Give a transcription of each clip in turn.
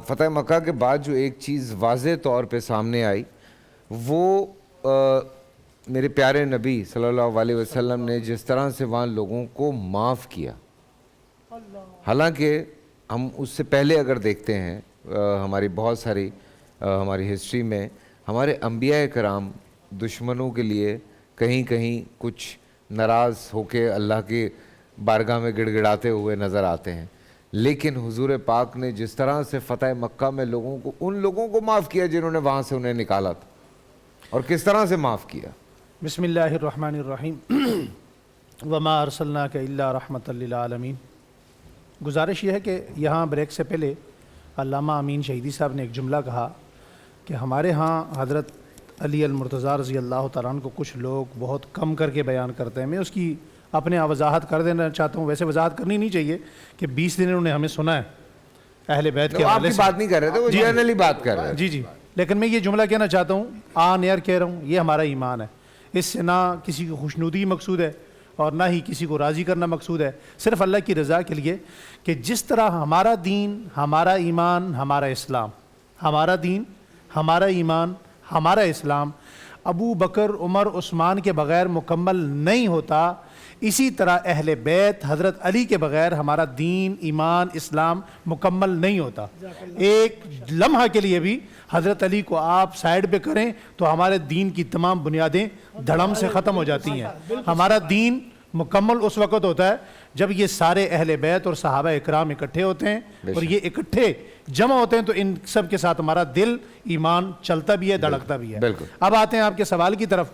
فتح مکہ کے بعد جو ایک چیز واضح طور پہ سامنے آئی وہ میرے پیارے نبی صلی اللہ علیہ وسلم نے جس طرح سے وہاں لوگوں کو معاف کیا. حالانکہ ہم اس سے پہلے اگر دیکھتے ہیں ہماری بہت ساری ہماری ہسٹری میں ہمارے انبیاء کرام دشمنوں کے لیے کہیں کہیں کچھ ناراض ہو کے اللہ کی بارگاہ میں گڑ گڑاتے ہوئے نظر آتے ہیں، لیکن حضور پاک نے جس طرح سے فتح مکہ میں ان لوگوں کو معاف کیا جنہوں نے وہاں سے انہیں نکالا تھا، اور کس طرح سے معاف کیا. بسم اللہ الرحمن الرحیم وما ارسلناک الا رحمۃ للعالمین. گزارش یہ ہے کہ یہاں بریک سے پہلے علامہ امین شہیدی صاحب نے ایک جملہ کہا کہ ہمارے ہاں حضرت علی المرتضیٰ رضی اللہ تعالیٰ عنہ کو کچھ لوگ بہت کم کر کے بیان کرتے ہیں. میں اس کی اپنے وضاحت کر دینا چاہتا ہوں. ویسے وضاحت کرنی نہیں چاہیے کہ 20 دن انہوں نے ہمیں سنا ہے اہل بیت کے حوالے سے. آپ کی بات نہیں کر رہے تھے، وہ جنرلی بات کر رہے ہیں. جی لیکن میں یہ جملہ کہنا چاہتا ہوں، آن ایئر کہہ رہا ہوں، یہ ہمارا ایمان ہے. اس سے نہ کسی کو خوشنودی مقصود ہے اور نہ ہی کسی کو راضی کرنا مقصود ہے، صرف اللہ کی رضا کے لیے کہ جس طرح ہمارا دین، ہمارا ایمان، ہمارا اسلام، ہمارا دین، ہمارا ایمان، ہمارا اسلام ابو بکر، عمر، عثمان کے بغیر مکمل نہیں ہوتا، اسی طرح اہل بیت حضرت علی کے بغیر ہمارا دین، ایمان، اسلام مکمل نہیں ہوتا. ایک لمحہ کے لیے بھی حضرت علی کو آپ سائیڈ پہ کریں تو ہمارے دین کی تمام بنیادیں دھڑم سے ختم ہو جاتی ہیں. ہمارا دین مکمل اس وقت ہوتا ہے جب یہ سارے اہل بیت اور صحابہ اکرام اکٹھے ہوتے ہیں، اور یہ اکٹھے جمع ہوتے ہیں تو ان سب کے ساتھ ہمارا دل، ایمان چلتا بھی ہے، دھڑکتا بھی ہے. اب آتے ہیں آپ کے سوال کی طرف.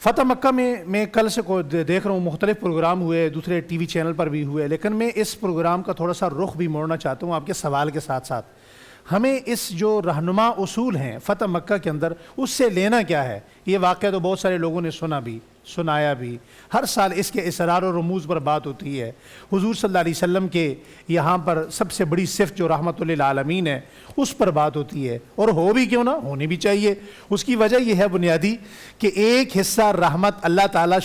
فتح مکہ میں کل سے دیکھ رہا ہوں مختلف پروگرام ہوئے، دوسرے ٹی وی چینل پر بھی ہوئے، لیکن میں اس پروگرام کا تھوڑا سا رخ بھی موڑنا چاہتا ہوں آپ کے سوال کے ساتھ ساتھ. ہمیں اس جو رہنما اصول ہیں فتح مکہ کے اندر، اس سے لینا کیا ہے؟ یہ واقعہ تو بہت سارے لوگوں نے سنا بھی، سنایا بھی، ہر سال اس کے اسرار و رموز پر بات ہوتی ہے. حضور صلی اللہ علیہ وسلم کے یہاں پر سب سے بڑی صفت جو رحمت للعالمین ہے اس پر بات ہوتی ہے، اور ہو بھی کیوں نہ، ہونی بھی چاہیے. اس کی وجہ یہ ہے بنیادی کہ ایک حصہ رحمت اللہ تعالیٰ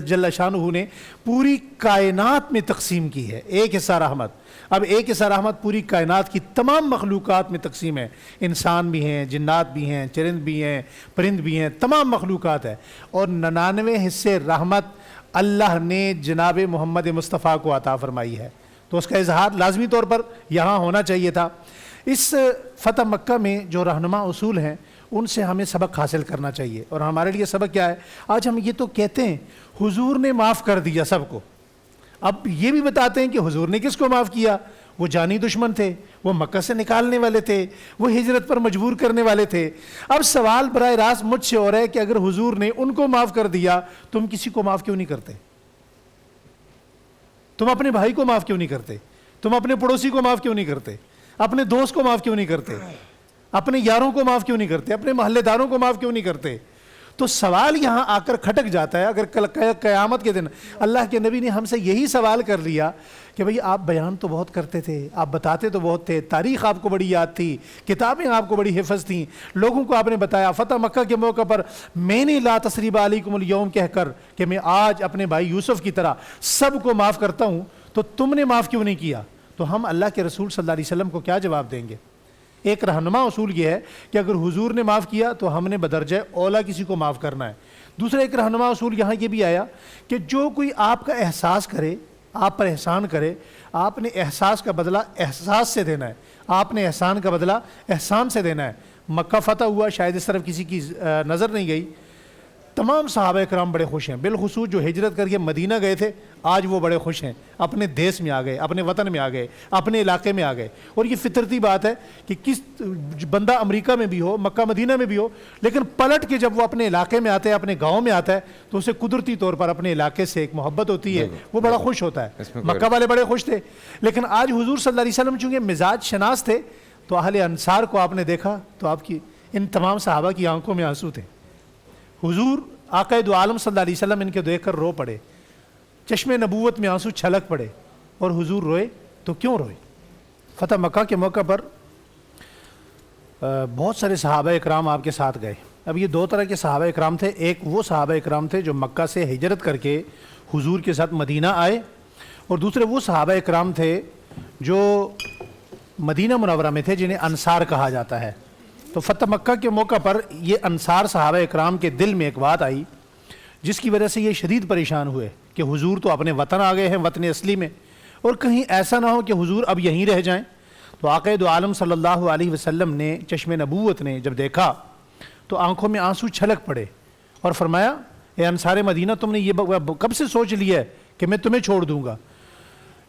جل شانہ نے پوری کائنات میں تقسیم کی ہے. ایک حصہ رحمت، اب ایک حصہ رحمت پوری کائنات کی تمام مخلوقات میں تقسیم ہے. انسان بھی ہیں، جنات بھی ہیں، چرند بھی ہیں، پرند بھی ہیں، تمام مخلوقات ہے. اور 99 حصے رحمت اللہ نے جناب محمد مصطفیٰ کو عطا فرمائی ہے، تو اس کا اظہار لازمی طور پر یہاں ہونا چاہیے تھا. اس فتح مکہ میں جو رہنما اصول ہیں ان سے ہمیں سبق حاصل کرنا چاہیے. اور ہمارے لیے سبق کیا ہے؟ آج ہم یہ تو کہتے ہیں حضور نے معاف کر دیا سب کو، اب یہ بھی بتاتے ہیں کہ حضور نے کس کو معاف کیا؟ وہ جانی دشمن تھے، وہ مکہ سے نکالنے والے تھے، وہ ہجرت پر مجبور کرنے والے تھے. اب سوال براہ راست مجھ سے ہو رہا ہے کہ اگر حضور نے ان کو معاف کر دیا، تم کسی کو معاف کیوں نہیں کرتے؟ تم اپنے بھائی کو معاف کیوں نہیں کرتے؟ تم اپنے پڑوسی کو معاف کیوں نہیں کرتے؟ اپنے دوست کو معاف کیوں نہیں کرتے؟ اپنے یاروں کو معاف کیوں نہیں کرتے؟ اپنے محلے داروں کو معاف کیوں نہیں کرتے؟ تو سوال یہاں آ کر کھٹک جاتا ہے. اگر قیامت کے دن اللہ کے نبی نے ہم سے یہی سوال کر لیا کہ بھئی آپ بیان تو بہت کرتے تھے، آپ بتاتے تو بہت تھے، تاریخ آپ کو بڑی یاد تھی، کتابیں آپ کو بڑی حفظ تھیں، لوگوں کو آپ نے بتایا، فتح مکہ کے موقع پر میں نے لا تثریب علیکم اليوم کہہ کر کہ میں آج اپنے بھائی یوسف کی طرح سب کو معاف کرتا ہوں، تو تم نے معاف کیوں نہیں کیا؟ تو ہم اللہ کے رسول صلی اللہ علیہ وسلم کو کیا جواب دیں گے؟ ایک رہنما اصول یہ ہے کہ اگر حضور نے معاف کیا تو ہم نے بدرجہ اولا کسی کو معاف کرنا ہے. دوسرا ایک رہنما اصول یہاں یہ بھی آیا کہ جو کوئی آپ کا احساس کرے، آپ پر احسان کرے، آپ نے احساس کا بدلہ احساس سے دینا ہے، آپ نے احسان کا بدلہ احسان سے دینا ہے. مکہ فتح ہوا، شاید اس طرف کسی کی نظر نہیں گئی، تمام صحابہ کرام بڑے خوش ہیں، بالخصوص جو ہجرت کر کے مدینہ گئے تھے آج وہ بڑے خوش ہیں، اپنے دیس میں آ گئے، اپنے وطن میں آ گئے، اپنے علاقے میں آ گئے. اور یہ فطرتی بات ہے کہ کس بندہ امریکہ میں بھی ہو، مکہ مدینہ میں بھی ہو، لیکن پلٹ کے جب وہ اپنے علاقے میں آتا ہے، اپنے گاؤں میں آتا ہے، تو اسے قدرتی طور پر اپنے علاقے سے ایک محبت ہوتی ہے، وہ بڑا خوش ہوتا ہے. مکہ والے بڑے خوش تھے. لیکن آج حضور صلی اللہ علیہ وسلم چونکہ مزاج شناس تھے تو اہل انصار کو آپ نے دیکھا تو آپ کی ان تمام صحابہ کی آنکھوں میں آنسو تھے. حضور آقا دو عالم صلی اللہ علیہ وسلم ان کے دیکھ کر رو پڑے، چشم نبوت میں آنسو چھلک پڑے، اور حضور روئے تو کیوں روئے؟ فتح مکہ کے موقع پر بہت سارے صحابہ اکرام آپ کے ساتھ گئے. اب یہ دو طرح کے صحابہ اکرام تھے. ایک وہ صحابہ اکرام تھے جو مکہ سے ہجرت کر کے حضور کے ساتھ مدینہ آئے، اور دوسرے وہ صحابہ اکرام تھے جو مدینہ منورہ میں تھے جنہیں انصار کہا جاتا ہے. تو فتح مکہ کے موقع پر یہ انصار صحابہ اکرام کے دل میں ایک بات آئی جس کی وجہ سے یہ شدید پریشان ہوئے کہ حضور تو اپنے وطن آ گئے ہیں, وطن اصلی میں, اور کہیں ایسا نہ ہو کہ حضور اب یہیں رہ جائیں. تو آقا دو عالم صلی اللہ علیہ وسلم نے چشم نبوت نے جب دیکھا تو آنکھوں میں آنسو چھلک پڑے اور فرمایا اے انصار مدینہ, تم نے یہ کب سے سوچ لیا ہے کہ میں تمہیں چھوڑ دوں گا؟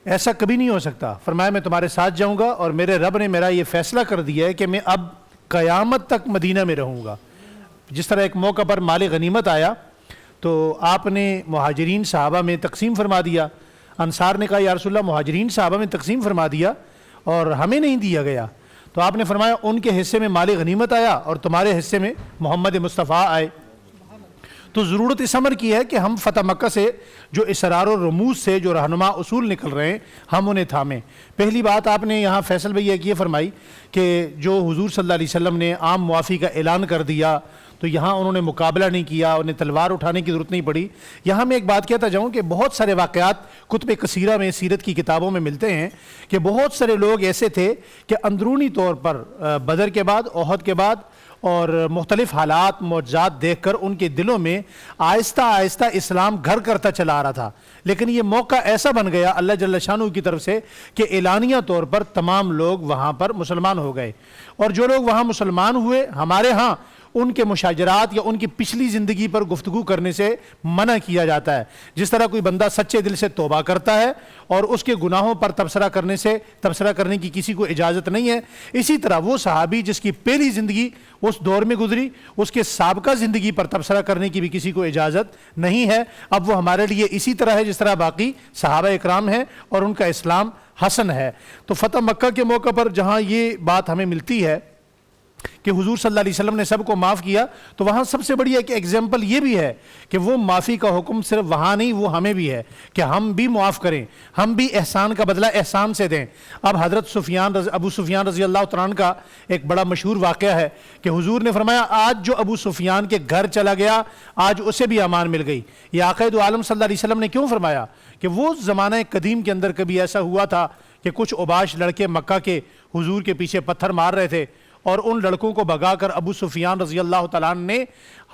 ایسا کبھی نہیں ہو سکتا. فرمایا میں تمہارے ساتھ جاؤں گا, اور میرے رب نے میرا یہ فیصلہ کر دیا ہے کہ میں اب قیامت تک مدینہ میں رہوں گا. جس طرح ایک موقع پر مال غنیمت آیا تو آپ نے مہاجرین صحابہ میں تقسیم فرما دیا. انصار نے کہا یا رسول اللہ مہاجرین صحابہ میں تقسیم فرما دیا اور ہمیں نہیں دیا گیا. تو آپ نے فرمایا ان کے حصے میں مال غنیمت آیا اور تمہارے حصے میں محمد مصطفیٰ آئے. تو ضرورت اس امر کی ہے کہ ہم فتح مکہ سے جو اسرار و رموز سے جو رہنما اصول نکل رہے ہیں ہم انہیں تھامیں. پہلی بات آپ نے یہاں فیصل بھائی یہ فرمائی کہ جو حضور صلی اللہ علیہ وسلم نے عام معافی کا اعلان کر دیا تو یہاں انہوں نے مقابلہ نہیں کیا, انہیں تلوار اٹھانے کی ضرورت نہیں پڑی. یہاں میں ایک بات کہتا جاؤں کہ بہت سارے واقعات کتب کثیرہ میں سیرت کی کتابوں میں ملتے ہیں کہ بہت سارے لوگ ایسے تھے کہ اندرونی طور پر بدر کے بعد, احد کے بعد اور مختلف حالات معجزات دیکھ کر ان کے دلوں میں آہستہ آہستہ اسلام گھر کرتا چلا آ رہا تھا. لیکن یہ موقع ایسا بن گیا اللہ جل شانہ کی طرف سے کہ اعلانیہ طور پر تمام لوگ وہاں پر مسلمان ہو گئے, اور جو لوگ وہاں مسلمان ہوئے ہمارے ہاں ان کے مشاجرات یا ان کی پچھلی زندگی پر گفتگو کرنے سے منع کیا جاتا ہے. جس طرح کوئی بندہ سچے دل سے توبہ کرتا ہے اور اس کے گناہوں پر تبصرہ کرنے کی کسی کو اجازت نہیں ہے, اسی طرح وہ صحابی جس کی پہلی زندگی اس دور میں گزری اس کے سابقہ زندگی پر تبصرہ کرنے کی بھی کسی کو اجازت نہیں ہے. اب وہ ہمارے لیے اسی طرح ہے جس طرح باقی صحابہ اکرام ہیں اور ان کا اسلام حسن ہے. تو فتح مکہ کے موقع پر جہاں یہ بات ہمیں ملتی ہے کہ حضور صلی اللہ علیہ وسلم نے سب کو معاف کیا, تو وہاں سب سے بڑی ایک ایگزامپل یہ بھی ہے کہ وہ معافی کا حکم صرف وہاں نہیں, وہ ہمیں بھی ہے کہ ہم بھی معاف کریں, ہم بھی احسان کا بدلہ احسان سے دیں. اب حضرت ابو سفیان رضی اللہ تعالیٰ عنہ کا ایک بڑا مشہور واقعہ ہے کہ حضور نے فرمایا آج جو ابو سفیان کے گھر چلا گیا آج اسے بھی امان مل گئی. یہ آقا دو عالم صلی اللہ علیہ وسلم نے کیوں فرمایا کہ وہ زمانہ قدیم کے اندر کبھی ایسا ہوا تھا کہ کچھ اوباش لڑکے مکہ کے حضور کے پیچھے پتھر مار رہے تھے, اور ان لڑکوں کو بھگا کر ابو سفیان رضی اللہ تعالیٰ عنہ نے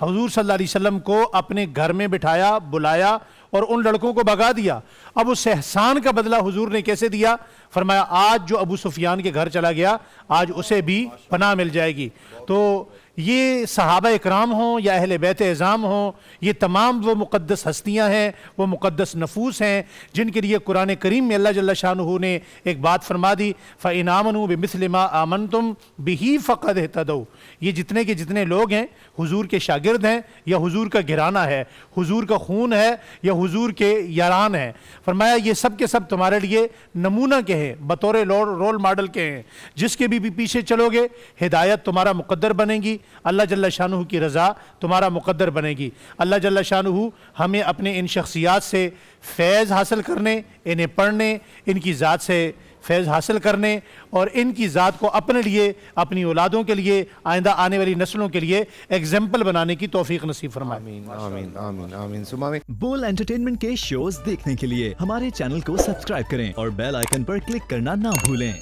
حضور صلی اللہ علیہ وسلم کو اپنے گھر میں بٹھایا, بلایا اور ان لڑکوں کو بھگا دیا. اب اس احسان کا بدلہ حضور نے کیسے دیا؟ فرمایا آج جو ابو سفیان کے گھر چلا گیا آج اسے بھی پناہ مل جائے گی. تو یہ صحابہ اکرام ہوں یا اہل بیت اعظام ہوں, یہ تمام وہ مقدس ہستیاں ہیں, وہ مقدس نفوس ہیں جن کے لیے قرآن کریم میں اللہ جل شانہ نے ایک بات فرما دی فَإِنْ آمَنُوا بِمِثْلِ مَا آمَنْتُمْ بِهِ فَقَدْ اهْتَدَوْا. یہ جتنے کے جتنے لوگ ہیں حضور کے شاگرد ہیں یا حضور کا گھرانہ ہے, حضور کا خون ہے یا حضور کے یاران ہیں, فرمایا یہ سب کے سب تمہارے لیے نمونہ کے ہیں, بطور رول ماڈل کے ہیں. جس کے بھی پیچھے چلو گے ہدایت تمہارا مقدر بنے گی, اللہ جل شانہ کی رضا تمہارا مقدر بنے گی. اللہ جل شانہ ہمیں اپنے ان شخصیات سے فیض حاصل کرنے, انہیں پڑھنے, ان کی ذات سے فیض حاصل کرنے اور ان کی ذات کو اپنے لیے, اپنی اولادوں کے لیے, آئندہ آنے والی نسلوں کے لیے ایگزامپل بنانے کی توفیق نصیب فرمائے. آمین آمین آمین آمین ثم آمین. بول انٹرٹینمنٹ کے شوز دیکھنے کے لیے ہمارے چینل کو سبسکرائب کریں اور بیل آئیکن پر کلک کرنا نہ بھولیں.